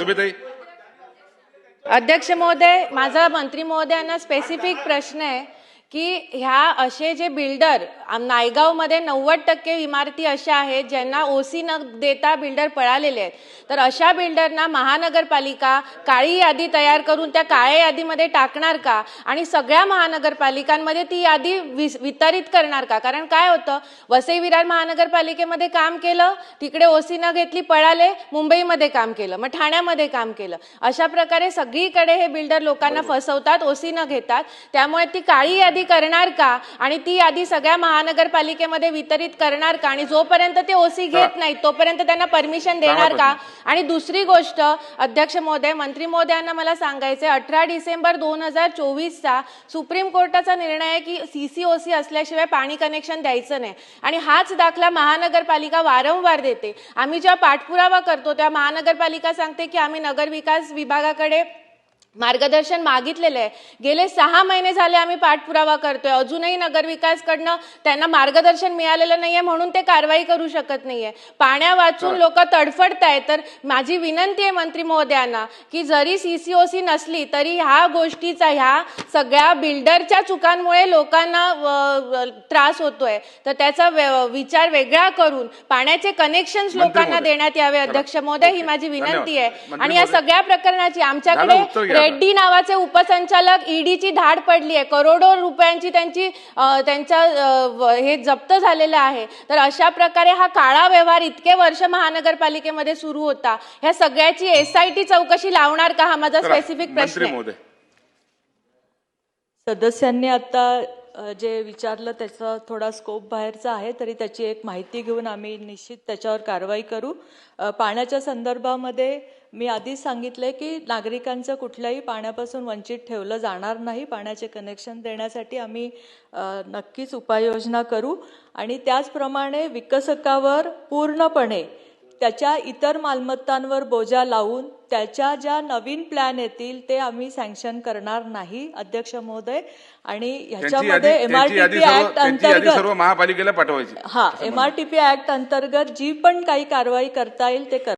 सुभेताई. अध्यक्ष महोदय, माझा मंत्री महोदयांना स्पेसिफिक प्रश्न आहे की ह्या असे जे बिल्डर नायगावमध्ये 90% इमारती अशा आहेत ज्यांना ओसी न देता बिल्डर पळालेले आहेत, तर अशा बिल्डरना महानगरपालिका काळी यादी तयार करून त्या काळ्या यादीमध्ये टाकणार का आणि सगळ्या महानगरपालिकांमध्ये ती यादी वितरित करणार का? कारण काय होतं, वसई विरार महानगरपालिकेमध्ये काम केलं, तिकडे ओसी न घेतली पळाले, मुंबईमध्ये काम केलं, मग ठाण्यामध्ये काम केलं. अशा प्रकारे सगळीकडे हे बिल्डर लोकांना फसवतात, ओसी न घेतात. त्यामुळे ती काळी यादी करणार का आणि ती यादी सगळ्या महानगरपालिकेमध्ये वितरित करणार का आणि जोपर्यंत ते ओसी घेत नाहीत तोपर्यंत त्यांना परमिशन देणार का? आणि दुसरी गोष्ट अध्यक्ष महोदय, मंत्री महोदयांना मला सांगायचे, 18 डिसेंबर 2024चा सुप्रीम कोर्टाचा निर्णय आहे की सीसीओसी असल्याशिवाय पाणी कनेक्शन द्यायचं नाही आणि हाच दाखला महानगरपालिका वारंवार देते. आम्ही जेव्हा पाठपुरावा करतो तेव्हा महानगरपालिका सांगते की आम्ही नगरविकास विभागाकडे मार्गदर्शन मागितलेलं आहे. गेले 6 महिने झाले आम्ही पाठपुरावा करतोय, अजूनही नगरविकासकडनं त्यांना मार्गदर्शन मिळालेलं नाहीये म्हणून ते कारवाई करू शकत नाहीये. पाण्या वाचून लोक तडफडतायत. तर माझी विनंती आहे मंत्री महोदयांना की जरी सीसीओसी नसली तरी ह्या गोष्टीचा, ह्या सगळ्या बिल्डरच्या चुकांमुळे लोकांना त्रास होतोय, तर त्याचा विचार वेगळा करून पाण्याचे कनेक्शन्स लोकांना देण्यात यावे. अध्यक्ष महोदय, ही माझी विनंती आहे. आणि या सगळ्या प्रकरणाची आमच्याकडे रेड्डी नावाचे उपसंचालक ईडीची धाड पडली आहे, करोडो रुपयांची त्यांच्या हे जप्त झालेलं आहे. तर अशा प्रकारे हा काळा व्यवहार इतके वर्ष महानगरपालिकेमध्ये सुरू होता, ह्या सगळ्याची एसआयटी चौकशी लावणार का? हा माझा स्पेसिफिक प्रश्न आहे. सदस्यांनी आता जे विचारलं त्याचा थोडा स्कोप बाहेरचा आहे, तरी त्याची एक माहिती घेऊन आम्ही निश्चित त्याच्यावर कारवाई करू. पाण्याच्या संदर्भामध्ये मी आधीच सांगितलंय की नागरिकांचं कुठल्याही पाण्यापासून वंचित ठेवलं जाणार नाही. पाण्याचे कनेक्शन देण्यासाठी आम्ही नक्कीच उपाययोजना करू आणि त्याचप्रमाणे विकसकावर पूर्णपणे त्याच्या इतर मालमत्तांवर बोजा लावून त्याच्या ज्या नवीन प्लॅन येतील ते आम्ही सँक्शन करणार नाही अध्यक्ष महोदय. आणि ह्याच्यामध्ये एमआरटीपी ऍक्ट अंतर्गत सर्व महापालिकेला पाठवायची. एमआरटीपी ऍक्ट अंतर्गत जी पण काही कारवाई करता येईल ते